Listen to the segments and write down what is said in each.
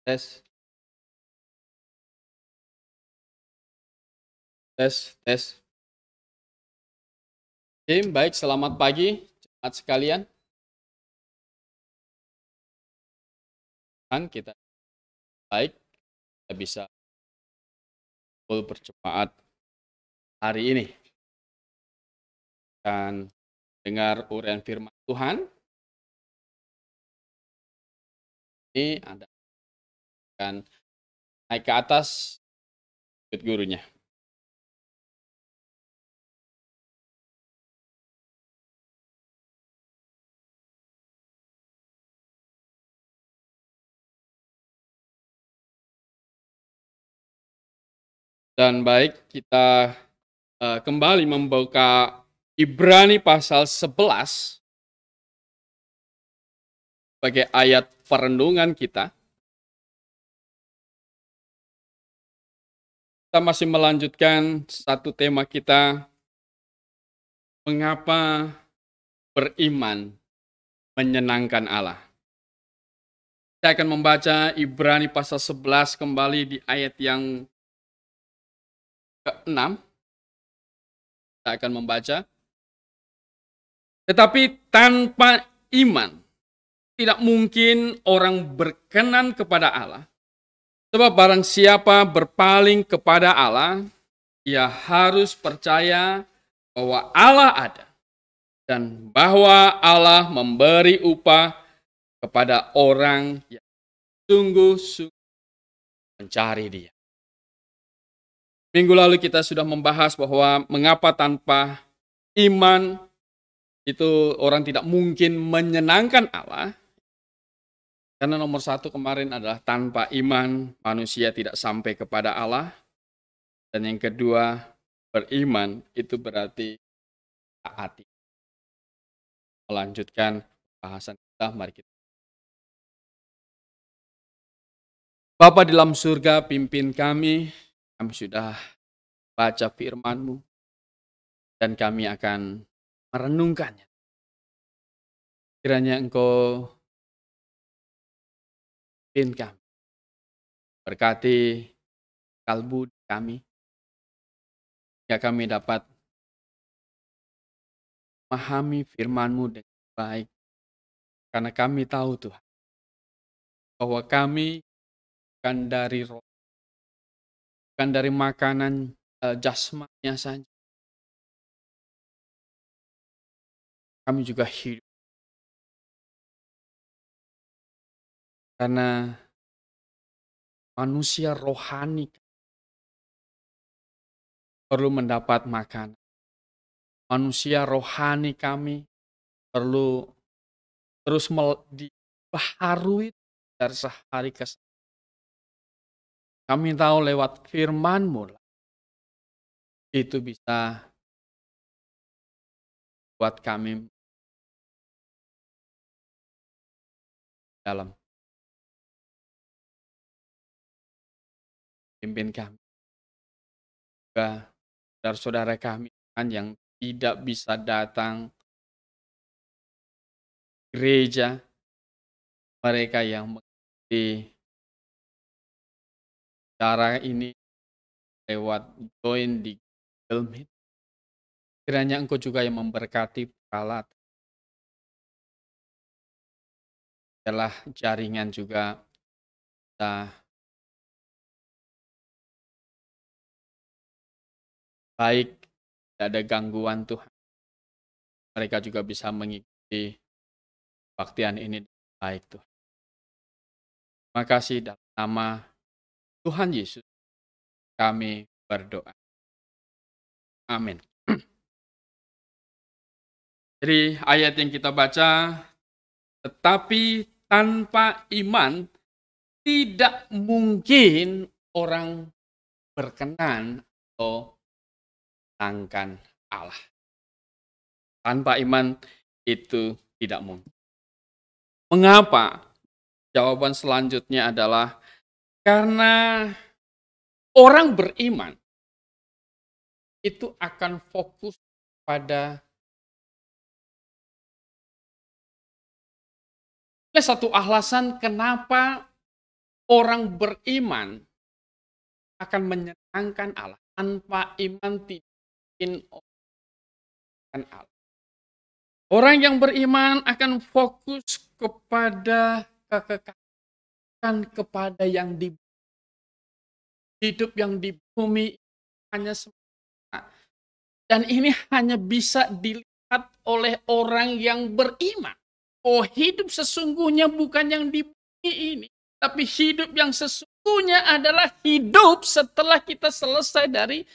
Tes, tes. Oke, baik, selamat pagi, jemaat sekalian. Kan kita baik, kita bisa full berjemaat hari ini dan dengar uraian firman Tuhan. Ini Anda akan naik ke atas ikut gurunya. Dan baik, kita kembali membuka Ibrani pasal 11 sebagai ayat perenungan kita. Kita masih melanjutkan satu tema kita, mengapa beriman menyenangkan Allah. Saya akan membaca Ibrani pasal 11 kembali di ayat yang ke-6. Saya akan membaca. Tetapi tanpa iman, tidak mungkin orang berkenan kepada Allah. Sebab barang siapa berpaling kepada Allah, ia harus percaya bahwa Allah ada. Dan bahwa Allah memberi upah kepada orang yang sungguh-sungguh mencari Dia. Minggu lalu kita sudah membahas bahwa mengapa tanpa iman itu orang tidak mungkin menyenangkan Allah. Karena nomor satu kemarin adalah tanpa iman manusia tidak sampai kepada Allah. Dan yang kedua, beriman itu berarti taati. Melanjutkan bahasan kita, mari kita. Bapa di dalam surga, pimpin kami sudah baca firman-Mu, dan kami akan merenungkannya. Kiranya Engkau pimpin kami, berkati kalbu kami, ya kami dapat memahami firman-Mu dengan baik. Karena kami tahu Tuhan, bahwa kami bukan dari roh, bukan dari makanan jasmaninya saja. Kami juga hidup. Karena manusia rohani perlu mendapat makanan. Manusia rohani kami perlu terus dibaharui dari sehari ke sehari. Kami tahu lewat firman-Mu itu bisa buat kami dalam. Pimpin kami. Juga saudara-saudara kami yang tidak bisa datang gereja, mereka yang mengikuti cara ini lewat join di Google Meet. Kiranya Engkau juga yang memberkati peralat. Adalah jaringan juga bisa baik, tidak ada gangguan Tuhan. Mereka juga bisa mengikuti kebaktian ini dengan baik Tuhan. Terima kasih dalam nama Tuhan Yesus kami berdoa. Amin. Jadi ayat yang kita baca, tetapi tanpa iman tidak mungkin orang berkenan atau menyenangkan Allah. Tanpa iman itu tidak mungkin. Mengapa? Jawaban selanjutnya adalah karena orang beriman itu akan fokus pada satu alasan kenapa orang beriman akan menyenangkan Allah. Tanpa iman tidak mungkin orang Allah. Orang yang beriman akan fokus kepada kekekalan, kepada yang di hidup yang di bumi hanya sementara. Dan ini hanya bisa dilihat oleh orang yang beriman. Oh, hidup sesungguhnya bukan yang di bumi ini, tapi hidup yang sesungguhnya adalah hidup setelah kita selesai dari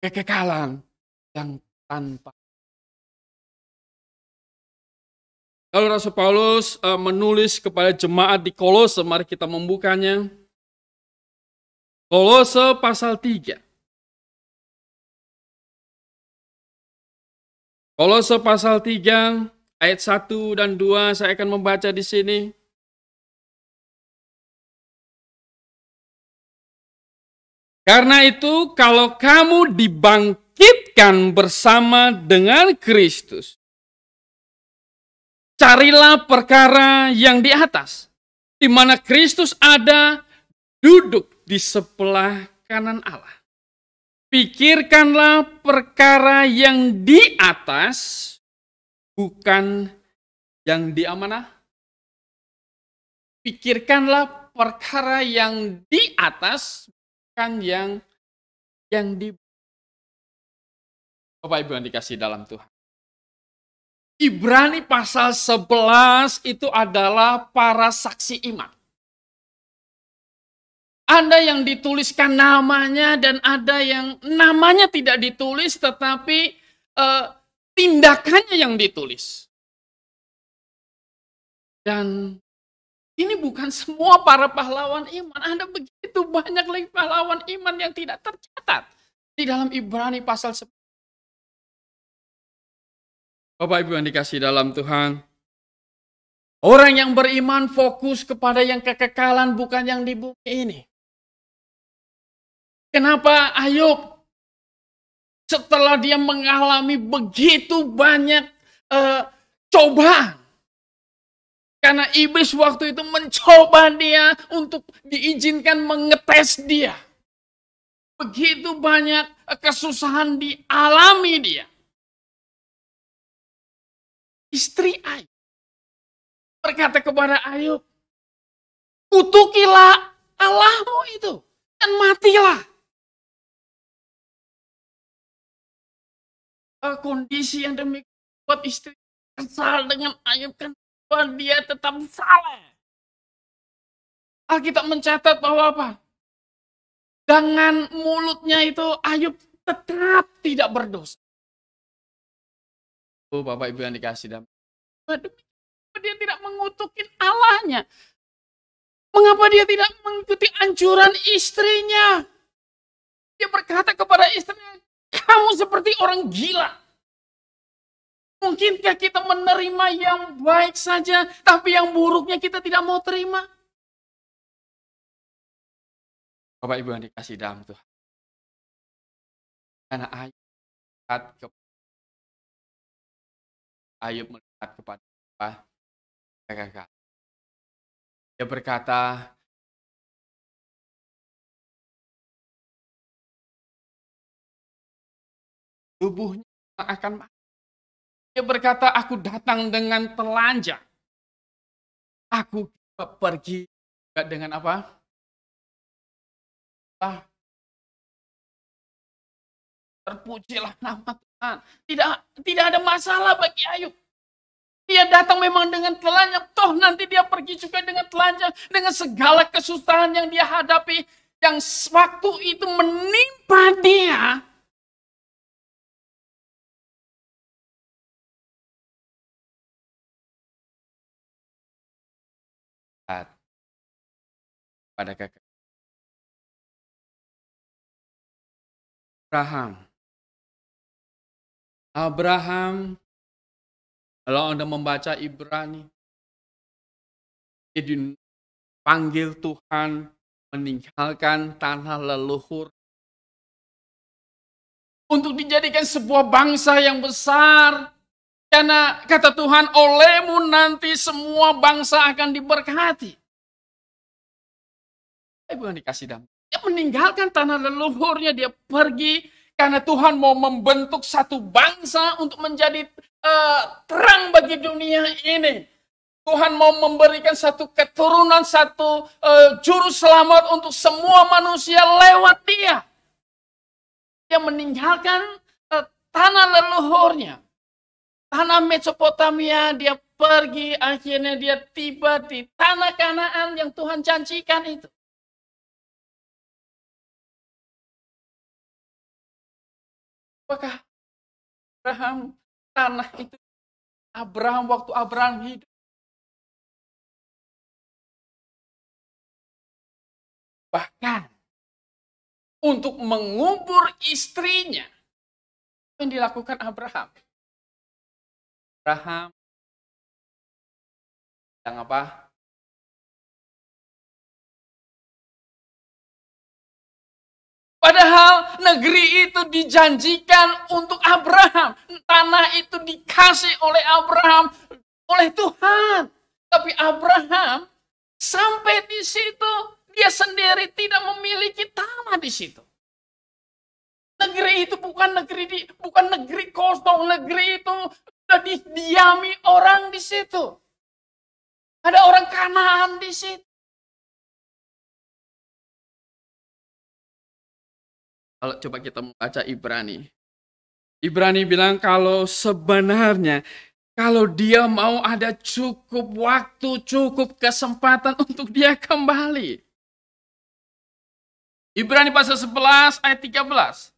kekekalan yang tanpa. Lalu Rasul Paulus menulis kepada jemaat di Kolose, mari kita membukanya. Kolose pasal 3. Kolose pasal 3 ayat 1 dan 2 saya akan membaca di sini. Karena itu kalau kamu dibangkitkan bersama dengan Kristus, carilah perkara yang di atas, di mana Kristus ada duduk di sebelah kanan Allah. Pikirkanlah perkara yang di atas, bukan yang di mana? Pikirkanlah perkara yang di atas, bukan yang di. Bapak Ibu yang dikasih dalam Tuhan. Ibrani pasal 11 itu adalah para saksi iman. Ada yang dituliskan namanya dan ada yang namanya tidak ditulis tetapi tindakannya yang ditulis. Dan ini bukan semua para pahlawan iman. Ada begitu banyak lagi pahlawan iman yang tidak tercatat di dalam Ibrani pasal 11. Bapak Ibu yang dikasih dalam Tuhan. Orang yang beriman fokus kepada yang kekekalan bukan yang di bumi ini. Kenapa Ayub setelah dia mengalami begitu banyak cobaan? Karena iblis waktu itu mencoba dia untuk diizinkan mengetes dia. Begitu banyak kesusahan dialami dia. Istri Ayub berkata kepada Ayub, kutukilah Allahmu itu dan matilah. Kondisi yang demikian buat istri kesal dengan Ayub kan dia tetap salah. Alkitab mencatat bahwa apa? Dengan mulutnya itu Ayub tetap tidak berdosa. Oh, Bapak Ibu yang dikasih dalam. Dia tidak mengutuki Allahnya. Mengapa dia tidak mengikuti anjuran istrinya? Dia berkata kepada istrinya, kamu seperti orang gila. Mungkinkah kita menerima yang baik saja, tapi yang buruknya kita tidak mau terima? Bapak Ibu yang dikasih dalam Tuhan. Karena Ayub melihat kepada kakak. Dia berkata, tubuhnya akan mati. Dia berkata, aku datang dengan telanjang. Aku pergi dengan apa? Terpujilah nama Tuhan. Tidak ada masalah bagi Ayub. Dia datang memang dengan telanjang. Toh nanti dia pergi juga dengan telanjang. Dengan segala kesusahan yang dia hadapi. Yang waktu itu menimpa dia. Pada kakak. Abraham, kalau Anda membaca Ibrani, dia dipanggil Tuhan meninggalkan tanah leluhur untuk dijadikan sebuah bangsa yang besar, Karena kata Tuhan, olehmu nanti semua bangsa akan diberkati. Ibu yang dikasih damai. Dia meninggalkan tanah leluhurnya, dia pergi karena Tuhan mau membentuk satu bangsa untuk menjadi terang bagi dunia ini. Tuhan mau memberikan satu keturunan, satu juru selamat untuk semua manusia lewat dia. Dia meninggalkan tanah leluhurnya. Tanah Mesopotamia, dia pergi, akhirnya dia tiba di tanah Kanaan yang Tuhan janjikan itu. Apakah Abraham, tanah itu, waktu Abraham hidup, bahkan untuk mengubur istrinya, yang dilakukan Abraham. Abraham yang apa? Padahal negeri itu dijanjikan untuk Abraham. Tanah itu dikasih oleh Abraham, oleh Tuhan. Tapi Abraham sampai di situ, dia sendiri tidak memiliki tanah di situ. Negeri itu bukan negeri kosong, negeri itu sudah didiami orang di situ. Ada orang Kanaan di situ. Kalau coba kita membaca Ibrani. Ibrani bilang kalau sebenarnya kalau dia mau ada cukup waktu, cukup kesempatan untuk dia kembali. Ibrani pasal 11 ayat 13.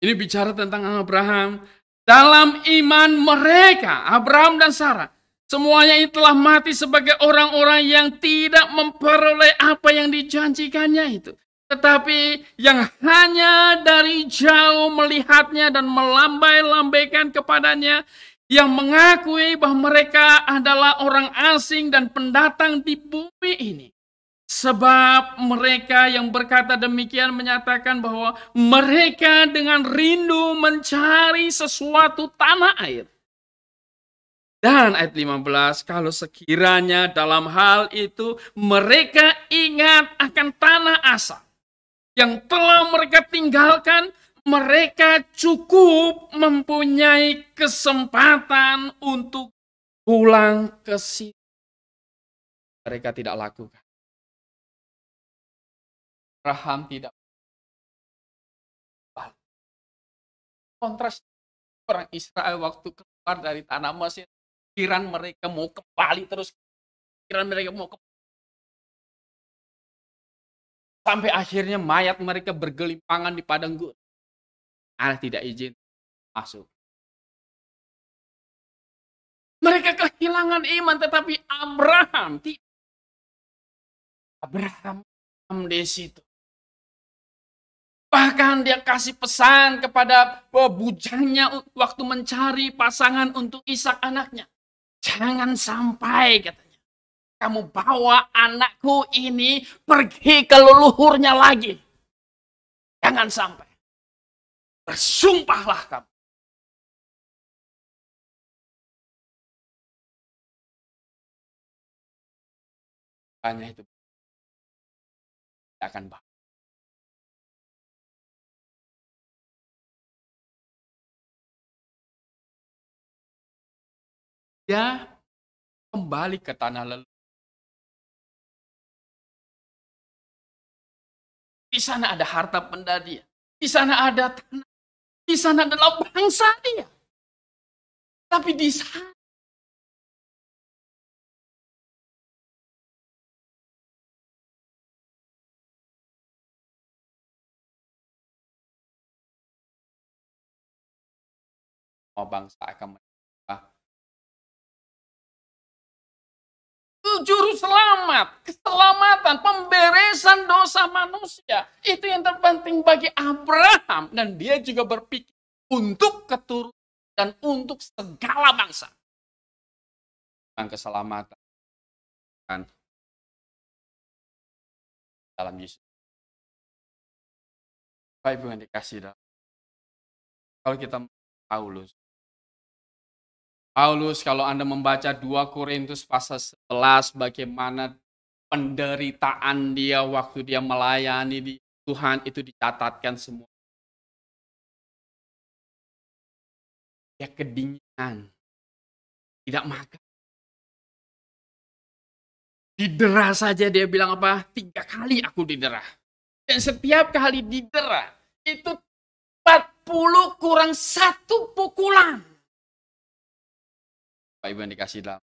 Ini bicara tentang Abraham. Dalam iman mereka, Abraham dan Sarah, semuanya itu telah mati sebagai orang-orang yang tidak memperoleh apa yang dijanjikannya itu. Tetapi yang hanya dari jauh melihatnya dan melambai-lambaikan kepadanya, yang mengakui bahwa mereka adalah orang asing dan pendatang di bumi ini. Sebab mereka yang berkata demikian menyatakan bahwa mereka dengan rindu mencari sesuatu tanah air. Dan ayat 15, kalau sekiranya dalam hal itu mereka ingat akan tanah asal yang telah mereka tinggalkan, mereka cukup mempunyai kesempatan untuk pulang ke situ. Mereka tidak lakukan. Abraham tidak. Kontras orang Israel waktu keluar dari tanah Mesir, pikiran mereka mau kembali terus, pikiran mereka mau kembali. Sampai akhirnya mayat mereka bergelimpangan di padang gurun. Allah tidak izin masuk. Mereka kehilangan iman, tetapi Abraham tidak. Abraham di situ. Bahkan dia kasih pesan kepada bujangnya waktu mencari pasangan untuk Ishak anaknya. Jangan sampai, katanya, kamu bawa anakku ini pergi ke leluhurnya lagi. Jangan sampai. Bersumpahlah kamu. Hanya itu. Tidak akan bawa. Dia kembali ke tanah leluhur. Di sana ada harta benda dia. Di sana ada tanah. Di sana adalah bangsa dia. Tapi di sana semua bangsa akan menyembah. Juru selamat, keselamatan, pemberesan dosa manusia. Itu yang terpenting bagi Abraham. Dan dia juga berpikir untuk keturunan dan untuk segala bangsa. Tentang keselamatan dalam Yesus. Bapak Ibu yang dikasih dalam Kalau kita Paulus, kalau Anda membaca 2 Korintus pasal 11, bagaimana penderitaan dia waktu dia melayani di Tuhan itu dicatatkan semua. Dia kedinginan, tidak makan. Didera saja dia bilang apa? 3 kali aku didera. Dan setiap kali didera, itu 40 kurang 1 pukulan. Pak Ibu yang dikasih dalam.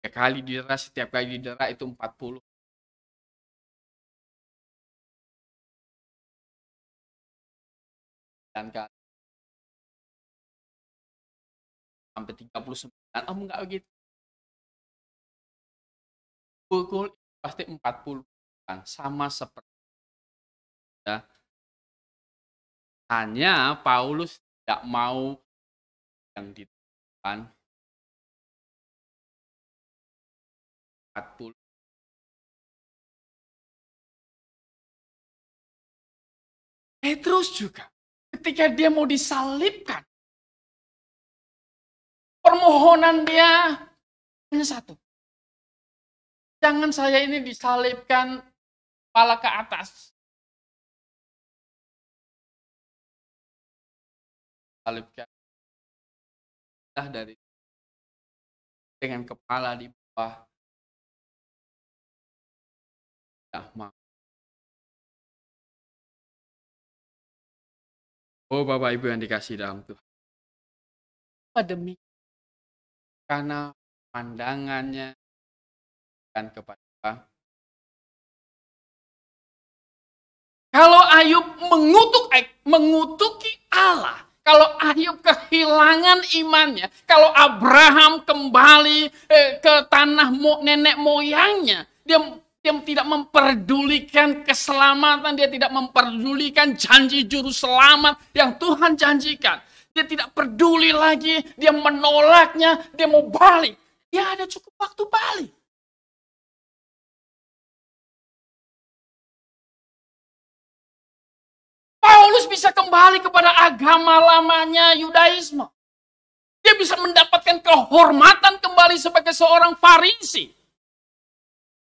3 kali didera, setiap kali didera itu 40. Dan kali. Sampai 39. Oh, enggak begitu. Pukul pasti 40. Sama seperti. Ya. Hanya Paulus tidak mau yang di depan 40. Petrus juga. Ketika dia mau disalibkan. Permohonan dia hanya satu. Jangan saya ini disalibkan kepala ke atas. Salibkan. Dari dengan kepala di bawah. Tidak mau. Oh Bapak Ibu yang dikasih dalam Tuhan. Demikian. Karena pandangannya dan kepada kalau Ayub mengutuki Allah, kalau Ayub kehilangan imannya, kalau Abraham kembali ke tanah nenek moyangnya, dia tidak memperdulikan keselamatan, dia tidak memperdulikan janji juru selamat yang Tuhan janjikan. Dia tidak peduli lagi, dia menolaknya, dia mau balik. Dia ada cukup waktu balik. Paulus bisa kembali kepada agama lamanya Yudaisme. Dia bisa mendapatkan kehormatan kembali sebagai seorang Farisi.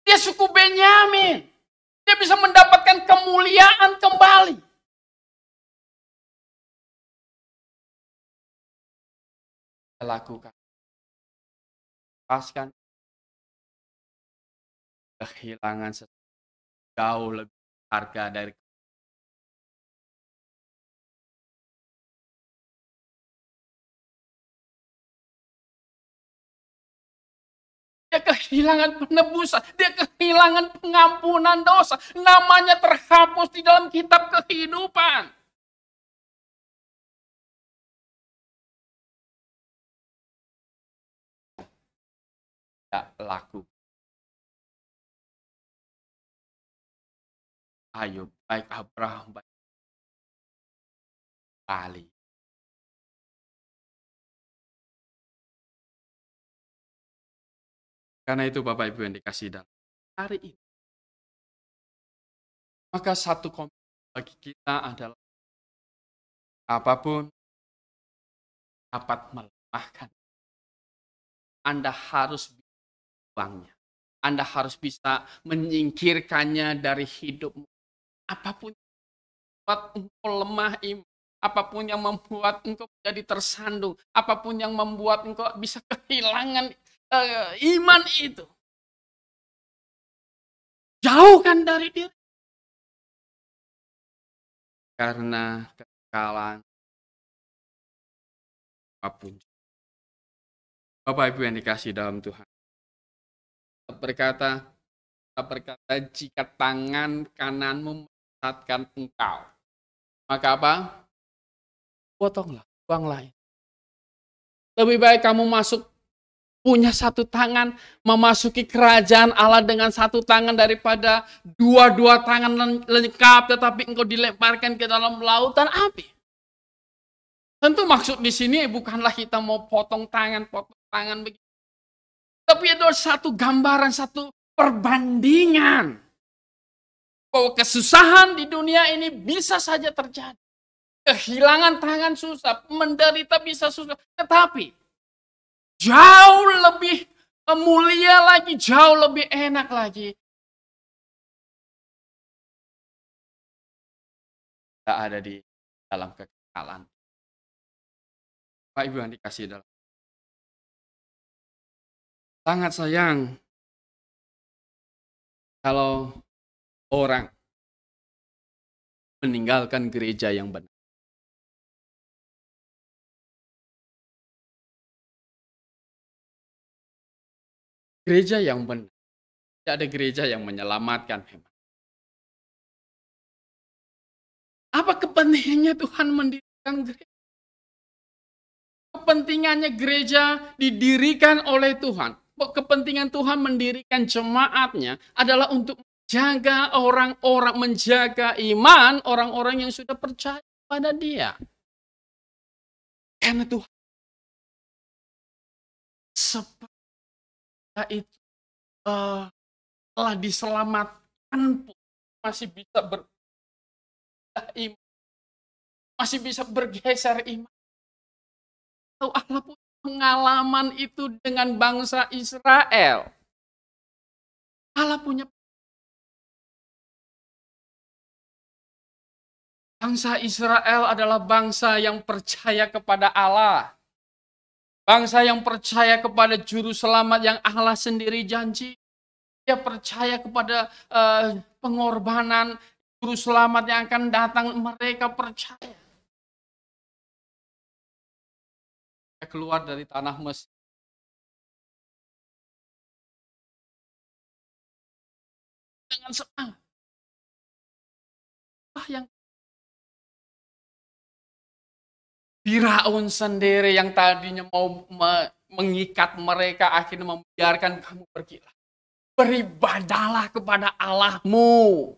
Dia suku Benyamin. Dia bisa mendapatkan kemuliaan kembali. Lakukan. Lepaskan kehilangan jauh lebih harga dari dia kehilangan penebusan, dia kehilangan pengampunan dosa, namanya terhapus di dalam kitab kehidupan. Tidak laku. Ayub, baik Abraham, baik Bali. Karena itu Bapak Ibu yang dikasih dalam hari ini. Maka satu komitmen bagi kita adalah apapun dapat melemahkan. Anda harus bisa buangnya. Anda harus bisa menyingkirkannya dari hidupmu. Apapun yang membuat engkau lemah iman. Apapun yang membuat engkau menjadi tersandung. Apapun yang membuat engkau bisa kehilangan iman itu. Jauhkan dari diri. Karena kekalahan apapun. Bapak Ibu yang dikasih dalam Tuhan. Kita berkata, jika tangan kananmu menyesatkan engkau, maka apa? Potonglah, buanglah. Lebih baik kamu punya satu tangan, memasuki kerajaan Allah dengan satu tangan daripada dua-dua tangan lengkap, tetapi engkau dilemparkan ke dalam lautan api. Tentu maksud di sini bukanlah kita mau potong tangan begitu. Tapi ada satu gambaran, satu perbandingan. Bahwa kesusahan di dunia ini bisa saja terjadi. kehilangan tangan susah, menderita bisa susah. Tetapi jauh lebih mulia lagi, jauh lebih enak lagi. Tidak ada di dalam kekekalan. Pak Ibu yang dikasih dalam. Sangat sayang kalau orang meninggalkan gereja yang benar. Gereja yang benar. Tidak ada gereja yang menyelamatkan memang. Apa kepentingannya Tuhan mendirikan gereja? Kepentingannya gereja didirikan oleh Tuhan. Kepentingan Tuhan mendirikan jemaatnya adalah untuk menjaga orang-orang, menjaga iman orang-orang yang sudah percaya pada Dia. Karena Tuhan seperti itu telah diselamatkan pun masih bisa masih bisa bergeser iman. Allah punya pengalaman itu dengan bangsa Israel. Allah punya bangsa Israel adalah bangsa yang percaya kepada Allah. Bangsa yang percaya kepada juru selamat yang Allah sendiri janji. Dia percaya kepada pengorbanan juru selamat yang akan datang. Mereka percaya. Keluar dari tanah Mesir. Dengan semangat. Yang Firaun sendiri yang tadinya mau mengikat mereka, akhirnya membiarkan kamu pergilah. Beribadalah kepada Allahmu.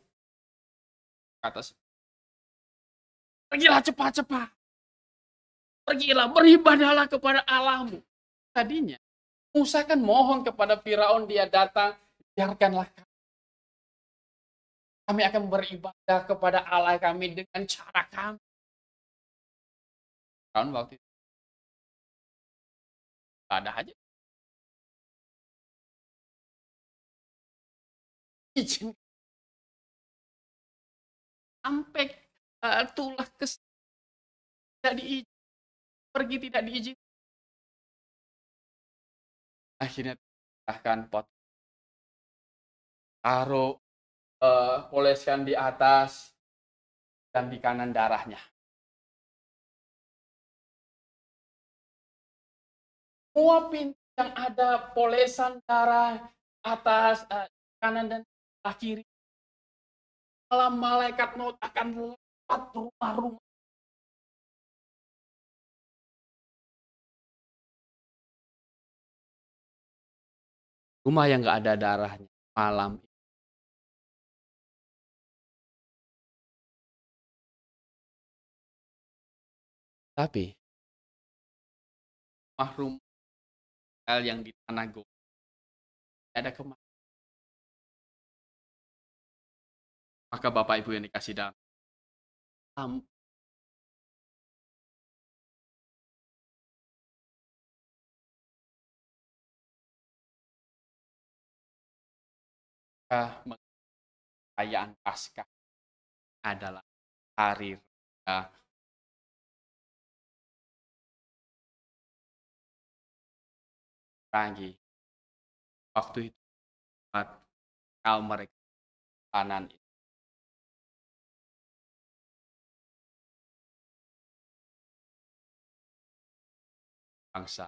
Kata pergilah cepat-cepat. Pergilah, beribadalah kepada Allahmu. Tadinya, Musa kan mohon kepada Firaun, dia datang, biarkanlah kami akan beribadah kepada Allah kami dengan cara kami. Firaun waktu itu ada aja. Izin. Sampai tulah tidak diizin. Pergi tidak diizin. Akhirnya bahkan pot taruh poleskan di atas dan di kanan darahnya. Semua pintu yang ada polesan darah atas, kanan dan kiri. Malam malaikat maut akan lewat rumah-rumah. Rumah yang nggak ada darahnya malam. Tapi mahrum yang di tanah Gog ada kemana? Maka Bapak Ibu yang dikasih dalam perayaan Paskah adalah hari raya pagi. Waktu itu kaum mereka kanan bangsa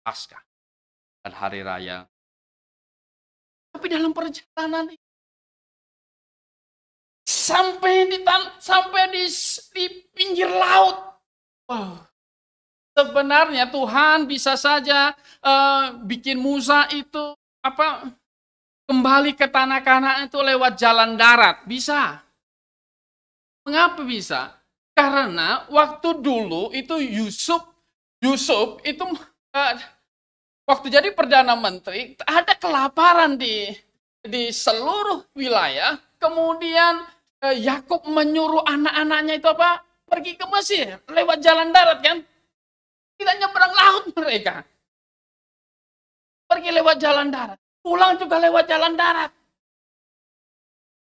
Paskah dan hari raya. Tapi dalam perjalanan sampai di pinggir laut. Wow. Sebenarnya Tuhan bisa saja bikin Musa itu kembali ke tanah Kanaan itu lewat jalan darat, bisa. Mengapa bisa? Karena waktu dulu itu Yusuf itu waktu jadi Perdana Menteri ada kelaparan di seluruh wilayah, kemudian Yakub menyuruh anak-anaknya itu apa? Pergi ke Mesir lewat jalan darat kan? Tidak nyebrang laut mereka. Pergi lewat jalan darat. Pulang juga lewat jalan darat.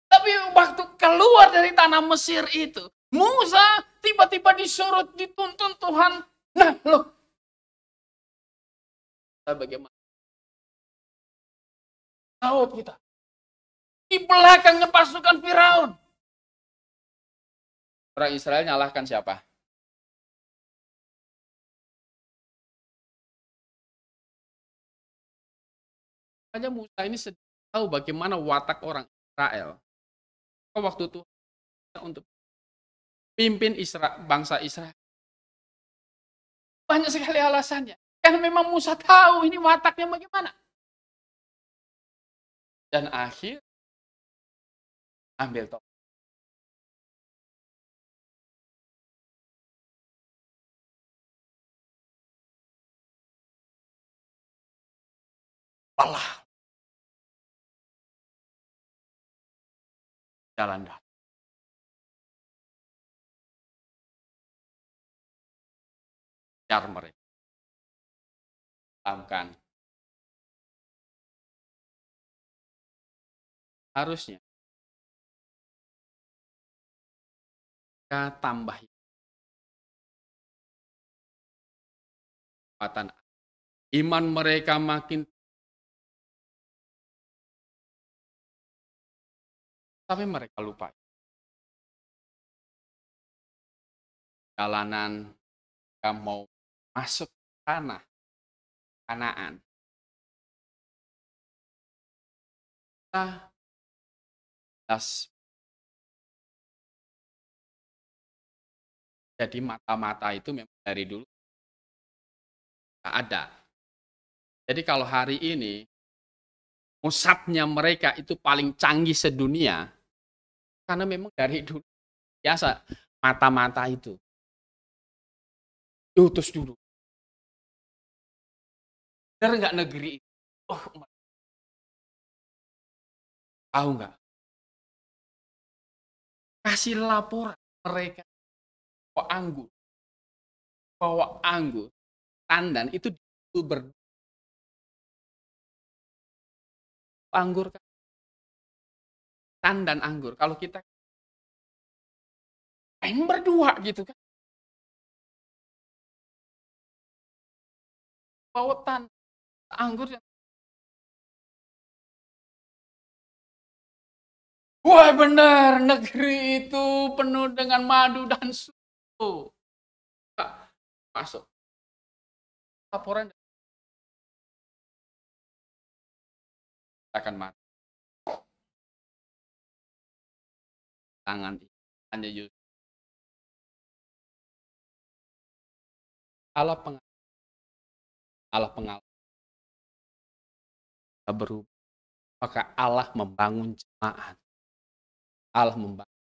Tapi waktu keluar dari tanah Mesir itu, Musa tiba-tiba disuruh dituntun Tuhan. Nah loh, bagaimana? Laut kita. Di belakangnya pasukan Firaun. Orang Israel nyalahkan siapa? Makanya Musa ini tahu bagaimana watak orang Israel. Waktu itu untuk pimpin bangsa Israel. Banyak sekali alasannya. Karena memang Musa tahu ini wataknya bagaimana. Dan akhir ambil top. Alah. Jalan dah. Biar mereka. Tamkan. Harusnya. Kita tambah kekuatan. Iman mereka makin. Tapi mereka lupa. Jalanan. Mereka mau masuk tanah Kanaan. Jadi mata-mata itu memang dari dulu tidak ada. Jadi kalau hari ini musabnya mereka itu paling canggih sedunia, karena memang dari dulu biasa mata-mata itu diutus dulu. Benar nggak negeri itu? Oh, tahu nggak? Kasih laporan mereka bawa anggur, tandan itu anggur kan, tandan anggur. Kalau kita main berdua gitu kan, bawa tandan anggur. Wah benar, negeri itu penuh dengan madu dan susu. Masuk. Laporan akan mati. Tangan hanya Yusuf. Allah pengalah. Berubah. Maka Allah membangun jemaat. Allah membangun.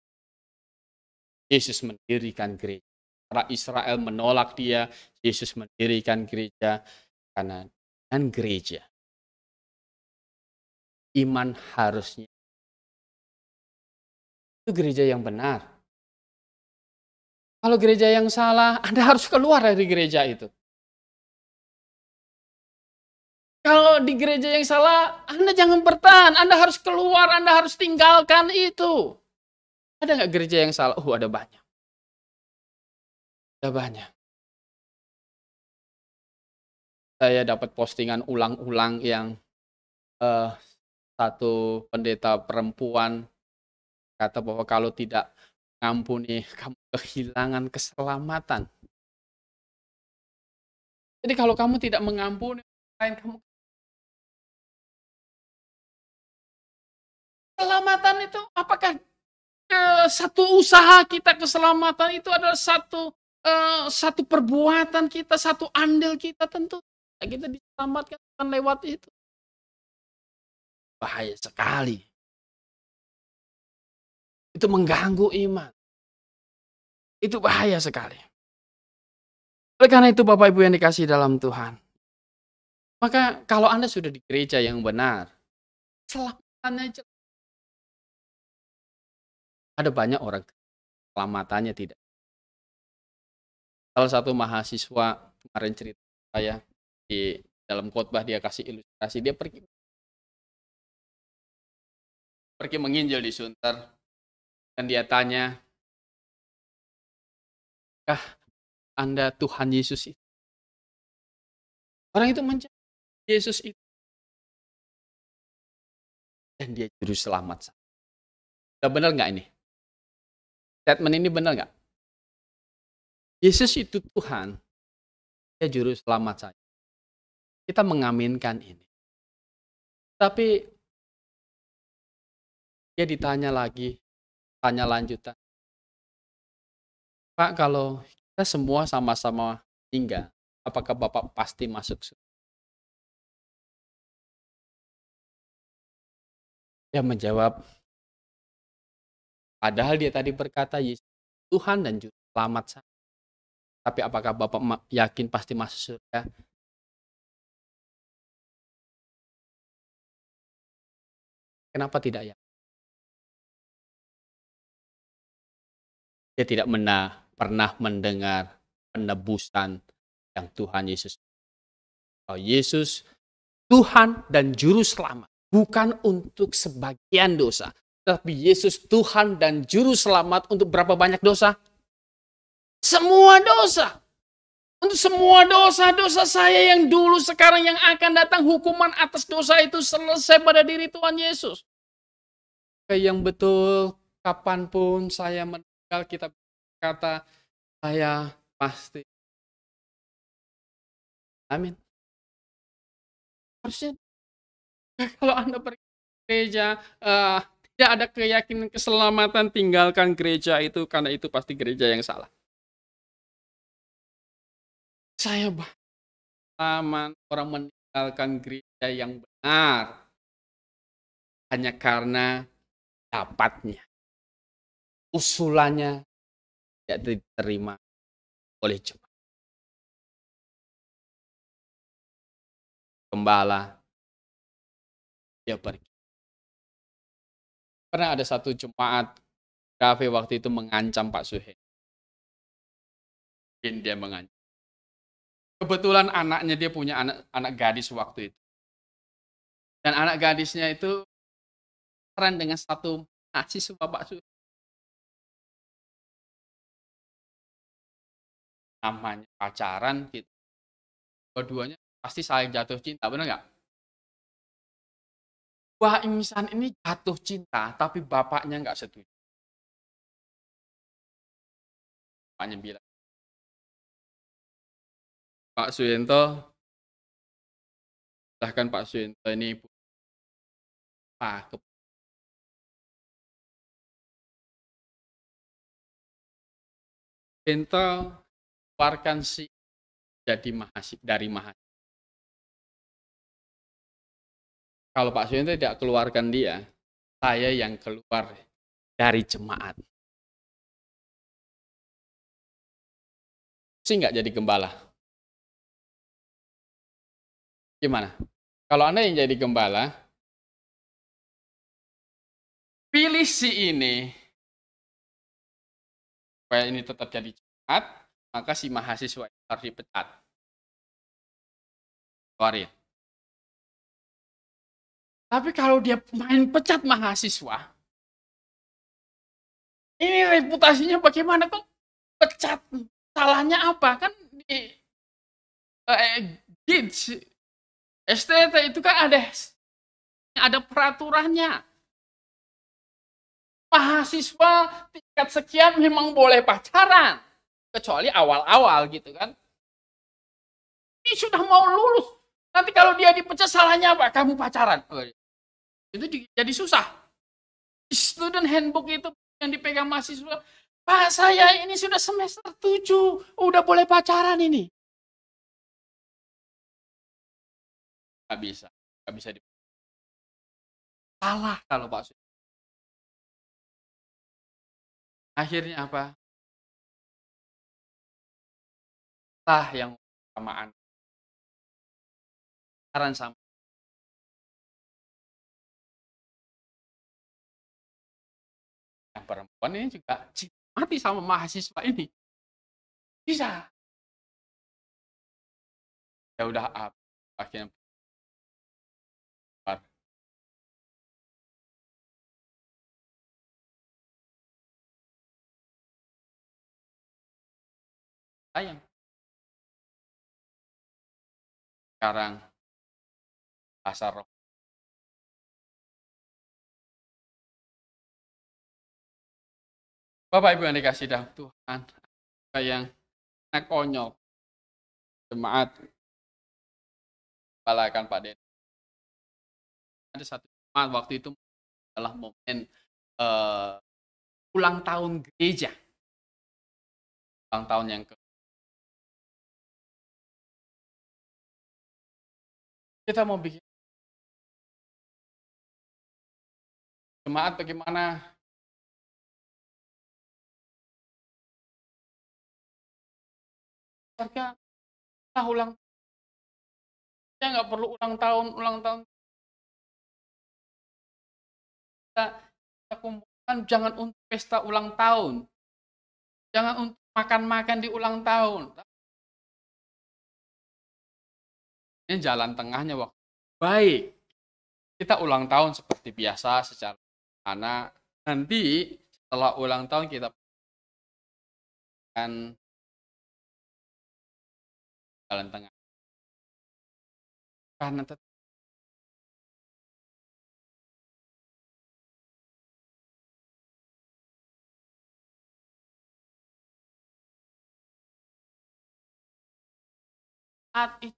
Yesus mendirikan gereja. Para Israel menolak dia. Yesus mendirikan gereja. Karena dengan gereja, iman harusnya. Itu gereja yang benar. Kalau gereja yang salah, Anda harus keluar dari gereja itu. Kalau di gereja yang salah, Anda jangan bertahan. Anda harus keluar, Anda harus tinggalkan itu. Ada nggak gereja yang salah? Ada banyak. Ada banyak. Saya dapat postingan ulang-ulang yang satu pendeta perempuan kata bahwa kalau tidak mengampuni, kamu kehilangan keselamatan. Jadi kalau kamu tidak mengampuni, kamu keselamatan itu apakah satu usaha kita keselamatan itu adalah satu perbuatan kita, satu andil kita tentu kita diselamatkan lewat itu. Bahaya sekali. Itu mengganggu iman. Itu bahaya sekali. Oleh karena itu Bapak Ibu yang dikasihi dalam Tuhan. Maka kalau Anda sudah di gereja yang benar, selamatannya Ada banyak orang keselamatannya tidak. Salah satu mahasiswa kemarin cerita saya di dalam khotbah dia kasih ilustrasi, dia pergi menginjil di Sunter dan dia tanya, "Kah Anda Tuhan Yesus itu?" Orang itu menjawab, "Yesus itu." Dan dia juru selamat saya. Udah benar nggak ini? Statement ini benar nggak? Yesus itu Tuhan, dia juru selamat saya. Kita mengaminkan ini. Tapi dia ditanya lagi, tanya lanjutan. Pak, kalau kita semua sama-sama tinggal, apakah Bapak pasti masuk surga? Dia menjawab, padahal dia tadi berkata, Yesus Tuhan dan juru selamat saya. Tapi apakah Bapak yakin pasti masuk surga? Kenapa tidak ya? Dia tidak pernah mendengar penebusan yang Tuhan Yesus. Oh, Yesus Tuhan dan juru selamat. Bukan untuk sebagian dosa. Tapi Yesus Tuhan dan juru selamat untuk berapa banyak dosa? Semua dosa. Untuk semua dosa-dosa saya yang dulu, sekarang, yang akan datang, hukuman atas dosa itu selesai pada diri Tuhan Yesus. Yang betul, kapanpun saya meninggal, kita kata, saya pasti. Amin. Harusnya, kalau Anda pergi ke gereja, tidak ada keyakinan keselamatan, tinggalkan gereja itu, karena itu pasti gereja yang salah. Saya aman orang meninggalkan gereja yang benar hanya karena dapatnya, usulannya tidak diterima oleh jemaat. Gembala, dia pergi. Pernah ada satu jemaat kafe waktu itu mengancam Pak Suhe. Dia mengancam. Kebetulan anaknya, dia punya anak gadis waktu itu. Dan anak gadisnya itu keren dengan satu mahasiswa Pak Suhe. Namanya pacaran gitu. Dua-duanya pasti saling jatuh cinta, benar nggak? Wah, insan ini jatuh cinta, tapi bapaknya nggak setuju. Bapaknya bilang, Pak Suyento, bahkan Pak Suyento ini Suyento keluarkan si jadi dari mahasiswa. Kalau Pak Suyento tidak keluarkan dia, saya yang keluar dari jemaat. Sih nggak jadi gembala. Gimana? Kalau Anda yang jadi gembala, pilih si ini, supaya ini tetap jadi jemaat, maka si mahasiswa harus dipecat. Keluarin. Tapi kalau dia main pecat mahasiswa, ini reputasinya bagaimana? Kok pecat? Salahnya apa? Kan di GIDS, STT itu kan ada peraturannya. Mahasiswa tingkat sekian memang boleh pacaran, kecuali awal-awal gitu kan. Ini sudah mau lulus, nanti kalau dia dipecat, salahnya apa? Kamu pacaran. Itu jadi susah. Student handbook itu yang dipegang mahasiswa, Pak, saya ini sudah semester 7, udah boleh pacaran ini. Nggak bisa salah kalau Pak Suyento. Akhirnya apa? Yang samaan. Pacaran sama. Yang perempuan ini juga cinta mati sama mahasiswa ini. Bisa. Ya udah akhirnya sayang. Sekarang pasar roh. Bapak Ibu yang dikasih dalam Tuhan, yang konyol, jemaat balakan Pak Den. Ada satu jemaat waktu itu adalah momen ulang tahun gereja, ulang tahun yang kita mau bikin jemaat bagaimana warga ulang, saya nggak perlu ulang tahun kita kumpulkan, jangan untuk pesta ulang tahun, jangan untuk makan-makan di ulang tahun. Ini jalan tengahnya waktu baik. Kita ulang tahun seperti biasa secara anak. Nanti setelah ulang tahun kita akan jalan tengah. Karena saat itu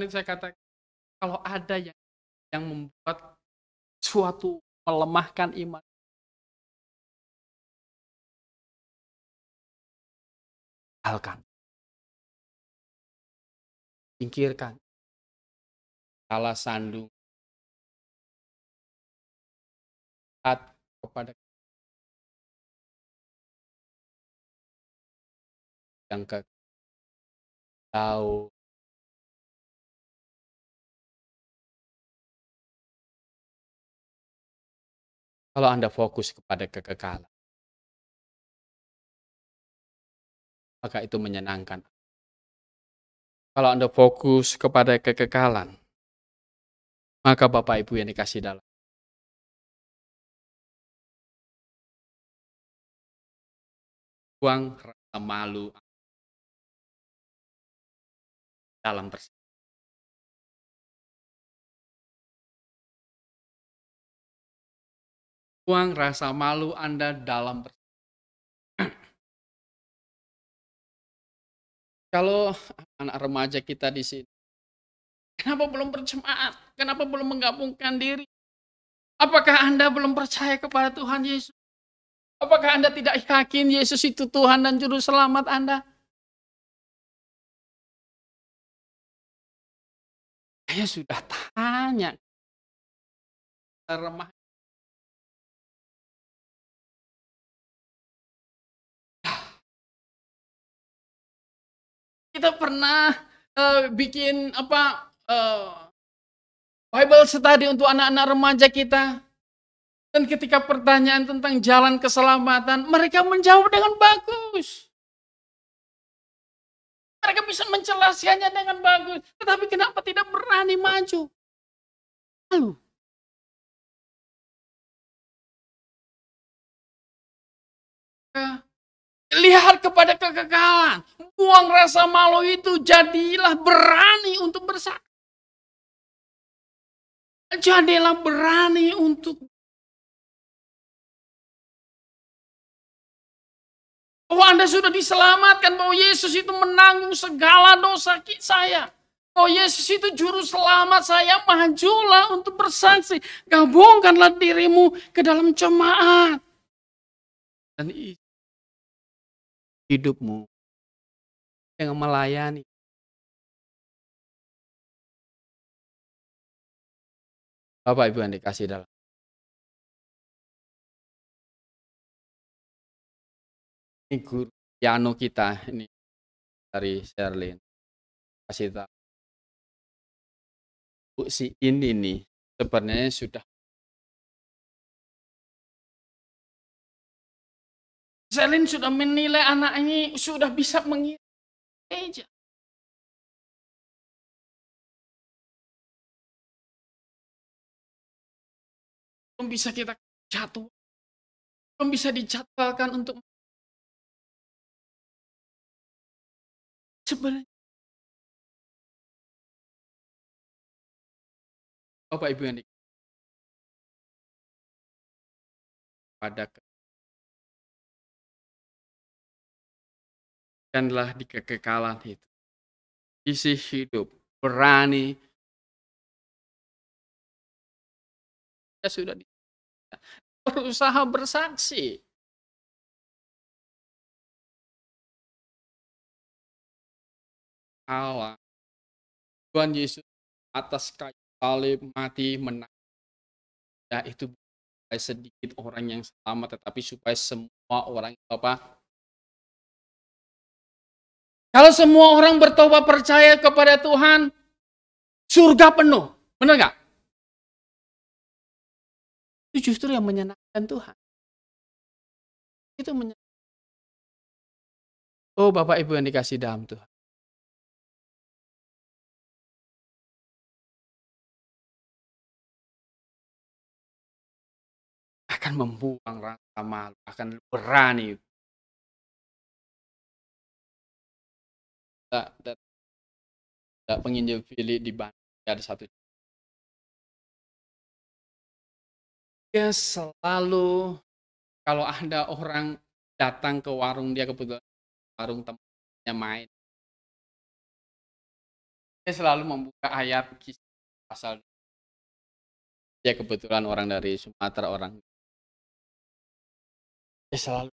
saya katakan, kalau ada yang membuat suatu melemahkan iman, tinggalkan, singkirkan, salah sandung kepada yang tahu. Kalau Anda fokus kepada kekekalan, maka itu menyenangkan. Kalau Anda fokus kepada kekekalan, maka Bapak Ibu yang dikasih dalam, buang rasa malu dalam persidangan. Buang rasa malu Anda dalam persidangan. Kalau anak remaja kita di sini, kenapa belum berjemaat? Kenapa belum menggabungkan diri? Apakah Anda belum percaya kepada Tuhan Yesus? Apakah Anda tidak yakin Yesus itu Tuhan dan Juru Selamat Anda? Saya sudah tanya. Remah. Kita pernah bikin Bible study untuk anak-anak remaja kita. Dan ketika pertanyaan tentang jalan keselamatan, mereka menjawab dengan bagus. Mereka bisa menjelaskannya dengan bagus. Tetapi kenapa tidak berani maju? Lalu, lihat kepada kekekalan. Buang rasa malu itu, jadilah berani untuk bersaksi. Jadilah berani untuk bahwa Anda sudah diselamatkan, bahwa Yesus itu menanggung segala dosa saya. Bahwa Yesus itu juru selamat saya, majulah untuk bersaksi. Gabungkanlah dirimu ke dalam jemaat. Dan hidupmu yang melayani. Bapak Ibu yang dikasih dalam. Ini guru piano kita ini dari Sherlyn. Kasih tahu, Bu, si ini nih sebenarnya sudah Sherlyn sudah menilai anak ini sudah bisa mengeja. Belum bisa kita jatuh, belum bisa dijadwalkan untuk sebenarnya. Bapak Ibu yang pada kanlah di kekekalan itu. Isi hidup, berani, ya sudah berusaha bersaksi. Allah, Tuhan Yesus atas kayu salib mati menang. Ya, itu supaya sedikit orang yang selamat, tetapi supaya semua orang itu apa? Kalau semua orang bertobat percaya kepada Tuhan, surga penuh. Benar nggak? Itu justru yang menyenangkan Tuhan. Itu oh, Bapak Ibu yang dikasih dalam Tuhan. Akan membuang rasa malu, akan berani. Penginjil Fili di Bandung ada satu. Dia selalu kalau ada orang datang ke warung dia, kebetulan warung tempatnya main, dia selalu membuka ayat Kisah pasal. Dia kebetulan orang dari Sumatera, orang dia selalu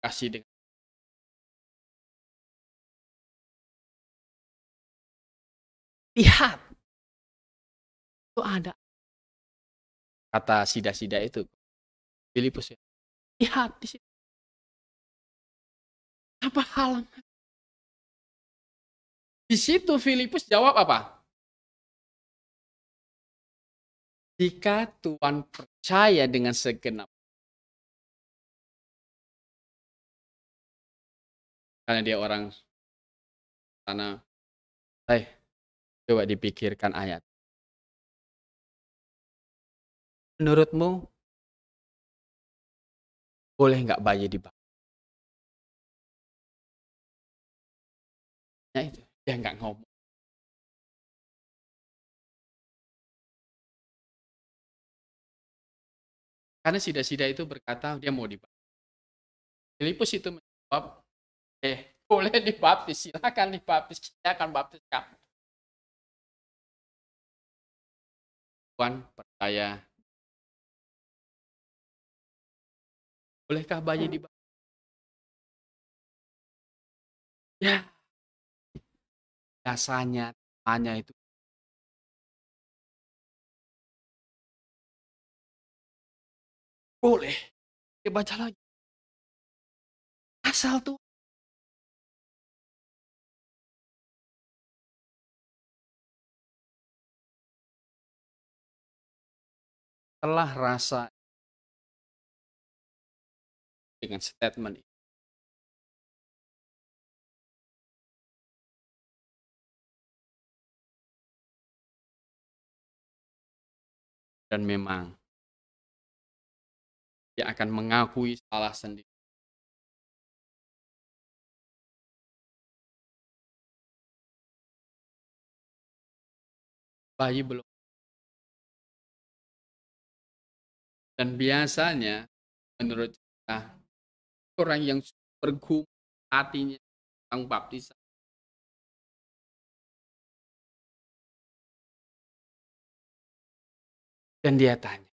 kasih dengan lihat itu ada kata sida-sida itu Filipus ya. Lihat di situ apa hal. Di situ Filipus jawab apa? Jika Tuhan percaya dengan segenap, karena dia orang sana, coba dipikirkan ayat. Menurutmu boleh nggak bayi dibakar? Ya itu, dia nggak ngomong. Karena sida-sida itu berkata dia mau dibaptis. Filipus itu menjawab, boleh dibaptis, silakan dibaptis, saya akan baptis kamu. Tuhan percaya. Bolehkah bayi dibaptis? Ya, biasanya tanya itu boleh. Dia baca lagi. Asal tuh telah rasa dengan statement ini. Dan memang dia akan mengakui salah sendiri. Bayi belum. Dan biasanya menurut kita, orang yang bergumul hatinya tentang baptisan, dan dia tanya,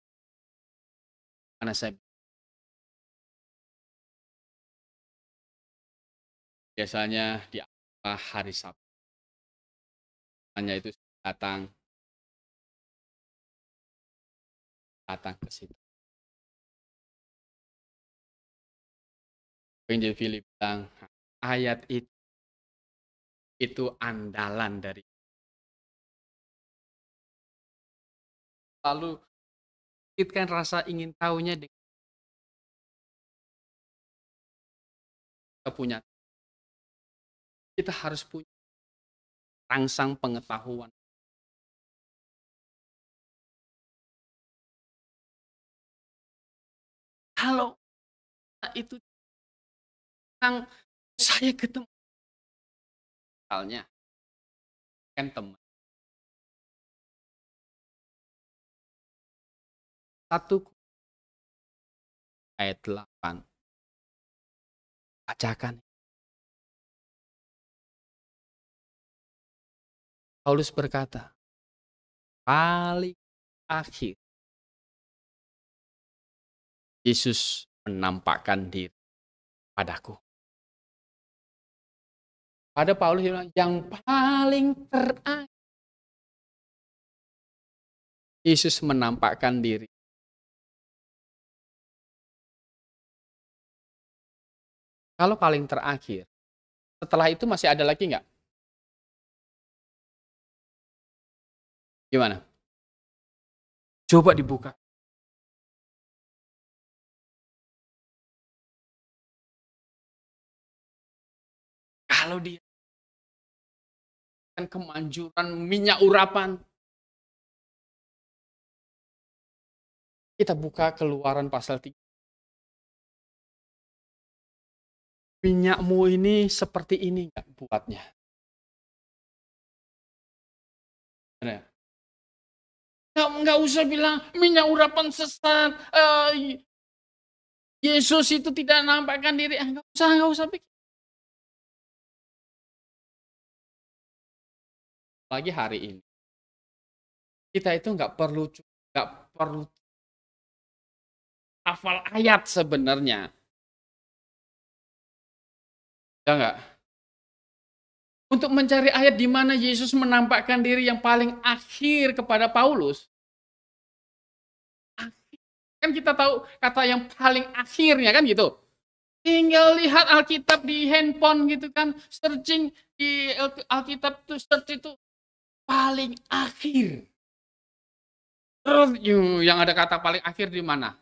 mana saya? Biasanya di hari Sabtu. Hanya itu datang ke situ. Penginjil Filip bilang, ayat itu itu andalan dari. Lalu kita rasa ingin tahunya dengan kita punya. Kita harus punya rangsang pengetahuan. Kalau itu yang saya ketemu misalnya kan teman 1 ayat 8 bacakan. Paulus berkata, paling akhir Yesus menampakkan diri padaku. Pada Paulus bilang, yang paling terakhir Yesus menampakkan diri. Kalau paling terakhir, setelah itu masih ada lagi nggak? Gimana? Coba dibuka. Kalau dia kan kemanjuran minyak urapan, kita buka Keluaran pasal 3. Minyakmu ini seperti ini nggak buatnya? Nggak usah bilang minyak urapan sesat. Yesus itu tidak nampakkan diri. Nggak usah pikir. Lagi hari ini, kita itu nggak perlu hafal ayat sebenarnya. Ya nggak? Untuk mencari ayat di mana Yesus menampakkan diri yang paling akhir kepada Paulus. Kan kita tahu kata yang paling akhirnya kan gitu. Tinggal lihat Alkitab di handphone gitu kan. Searching di Alkitab tuh search itu paling akhir. Terus yang ada kata paling akhir di mana?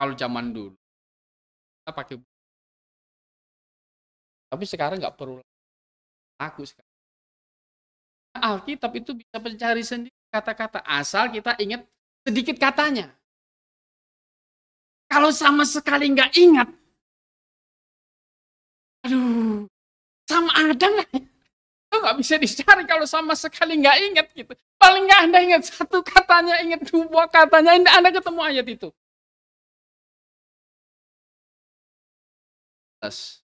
Kalau zaman dulu. Kita pakai. Tapi sekarang nggak perlu aku sekarang. Alkitab itu bisa mencari sendiri kata-kata. Asal kita ingat sedikit katanya. Kalau sama sekali nggak ingat, aduh, sama ada nggak? Itu nggak bisa dicari kalau sama sekali nggak ingat gitu. Paling nggak Anda ingat satu katanya, ingat dua katanya, Anda ketemu ayat itu. Terus,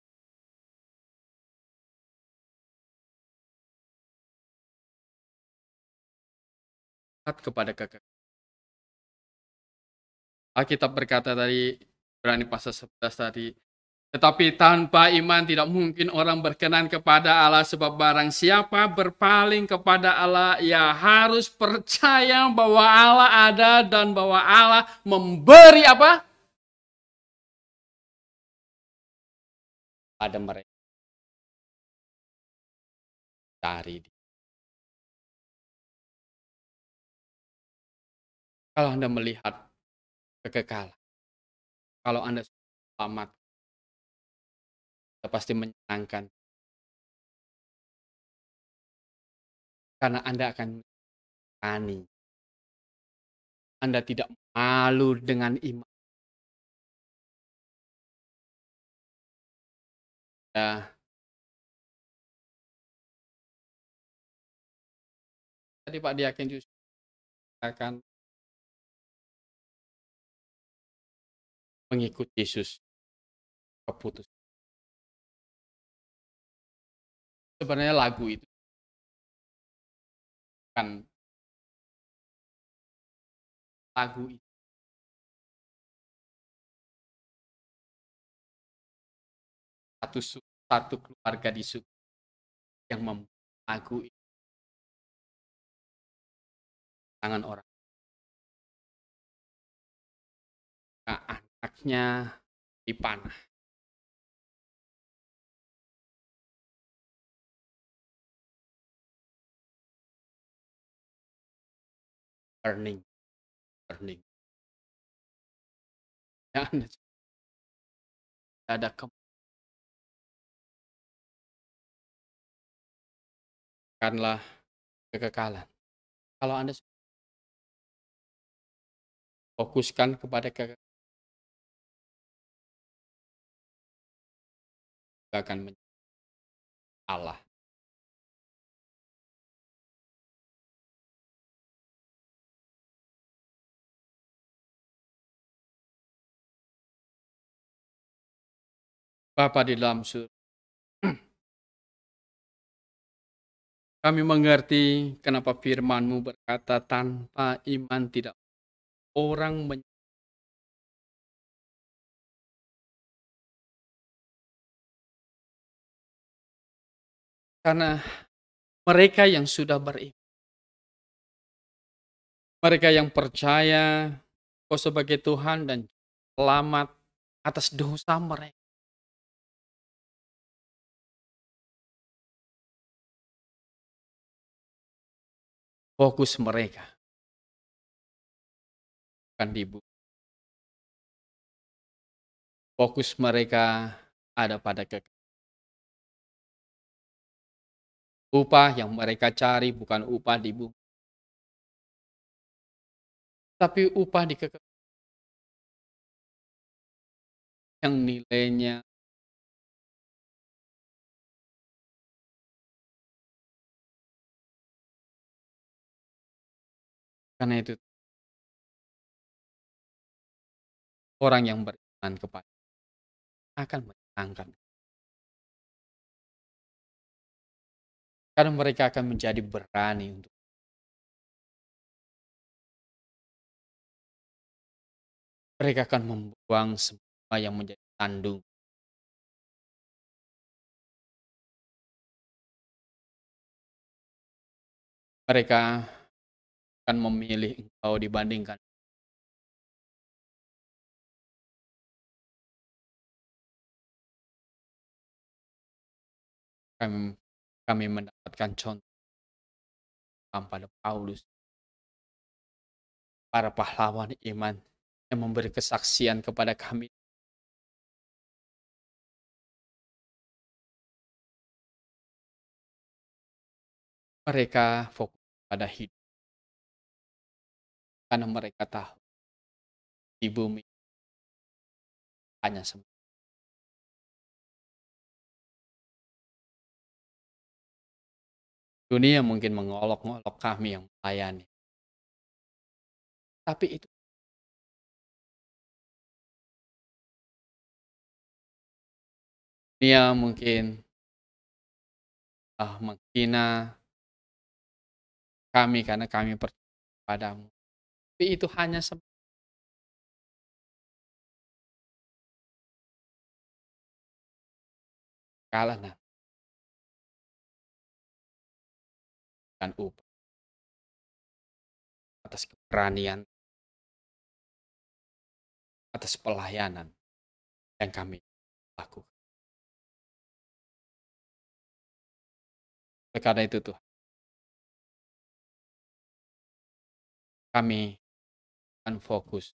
kepada kakak. Alkitab berkata tadi, Ibrani pasal 11 tadi, tetapi tanpa iman tidak mungkin orang berkenan kepada Allah, sebab barang siapa berpaling kepada Allah, ia harus percaya bahwa Allah ada dan bahwa Allah memberi apa? Pada mereka. Cari dia. Kalau Anda melihat kekekalan, kalau Anda selamat, pasti menyenangkan. Karena Anda akan berani. Anda tidak malu dengan iman. Tadi Pak Diaken justru akan mengikut Yesus keputus. Sebenarnya lagu itu kan lagu itu satu keluarga di surga yang membuat lagu itu tangan orang. Nah, anaknya dipanah. earning, earning. Ya, Anda tidak ada kematianlah kekekalan. Kalau Anda fokuskan kepada kekekalan, akan menjadi Allah. Bapa di dalam surga, kami mengerti kenapa firman-Mu berkata tanpa iman tidak orang karena mereka yang sudah beriman, mereka yang percaya Kau sebagai Tuhan dan selamat atas dosa mereka. Fokus mereka akan dibuka. Fokus mereka ada pada upah yang mereka cari bukan upah di bumi, tapi upah di yang nilainya karena itu orang yang beriman kepada akan menyenangkan. Karena mereka akan menjadi berani untuk mereka akan membuang semua yang menjadi tandung. Mereka akan memilih engkau dibandingkan. Kami mendapatkan contoh pada Paulus, para pahlawan iman yang memberi kesaksian kepada kami. Mereka fokus pada hidup. Karena mereka tahu di bumi hanya sementara. Dunia mungkin mengolok-ngolok kami yang melayani. Tapi itu dunia mungkin menghina kami karena kami percaya padamu. Tapi itu hanya sekali dan upah atas keberanian, atas pelayanan yang kami lakukan. Oleh karena itu Tuhan, kami akan fokus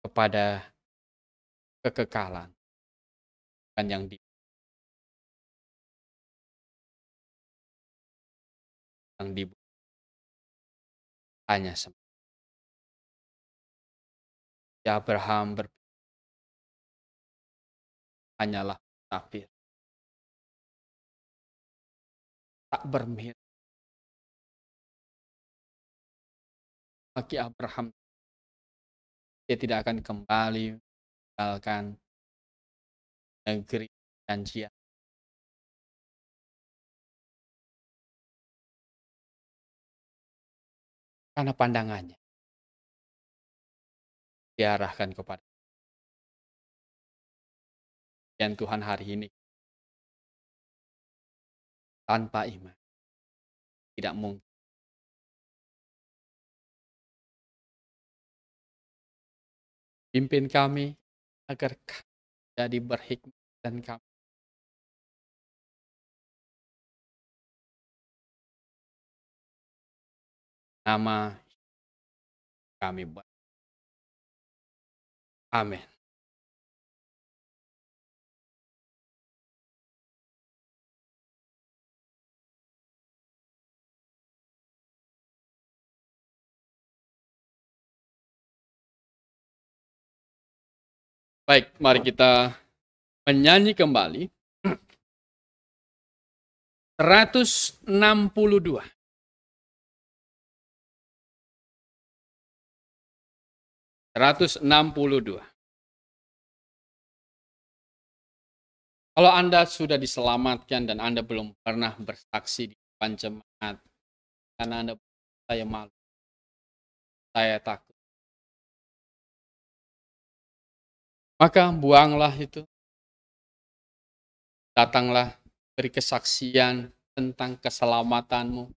kepada kekekalan dan yang di hanya sementara. Abraham hanyalah musafir, tak bermil. Bagi Abraham, dia tidak akan kembali meninggalkan negeri janjian. Karena pandangannya diarahkan kepada dan Tuhan hari ini tanpa iman tidak mungkin. Pimpin kami agar kami jadi berhikmat dan kami nama kami. Amin. Baik, mari kita menyanyi kembali. 162. Kalau Anda sudah diselamatkan dan Anda belum pernah bersaksi di depan jemaat, karena Anda, saya malu, saya takut, maka buanglah itu. Datanglah, beri kesaksian tentang keselamatanmu.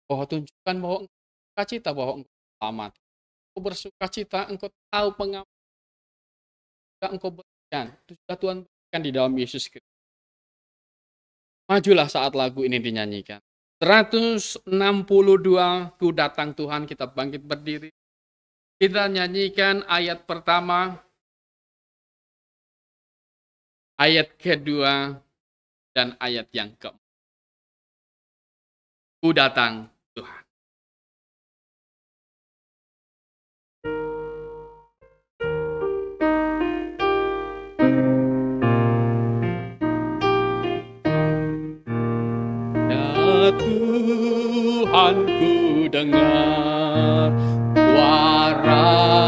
Bahwa tunjukkan bahwa engkau bersukacita, bahwa engkau selamat. Engkau bersukacita, engkau tahu pengampunan engkau berikan. Itu sudah Tuhan berikan di dalam Yesus Kristus. Majulah saat lagu ini dinyanyikan. 162, ku datang Tuhan, kita bangkit berdiri. Kita nyanyikan ayat pertama, ayat kedua, dan ayat yang keempat. Ku datang Tuhan. Ya Tuhan, ku dengar suara-Mu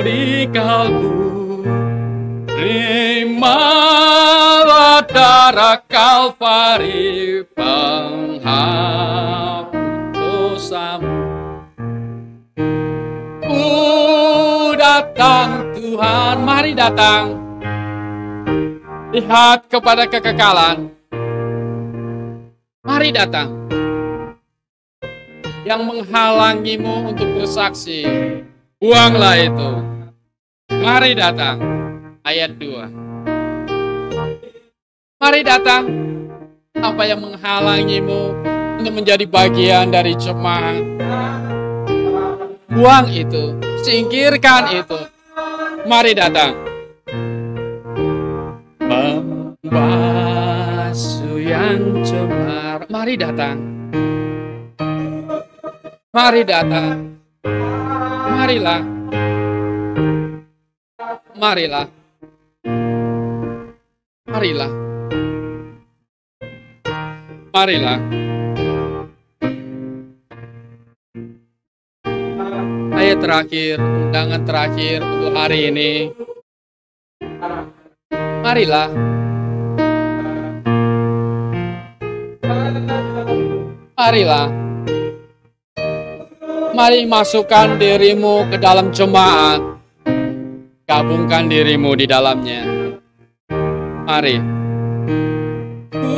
di kalbu. Terimalah darah Kalvari, penghapus dosamu. Ku datang Tuhan, mari datang. Lihat kepada kekekalan. Mari datang. Yang menghalangimu untuk bersaksi, buanglah itu. Mari datang. Ayat 2. Mari datang. Apa yang menghalangimu untuk menjadi bagian dari jemaat, buang itu. Singkirkan itu. Mari datang. Pembasuh yang cemar, mari datang. Mari datang. Marilah. Marilah. Marilah. Marilah. Ayat terakhir, undangan terakhir untuk hari ini. Marilah. Marilah. Mari masukkan dirimu ke dalam jemaat. Gabungkan dirimu di dalamnya. Mari. Ku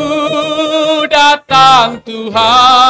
datang Tuhan.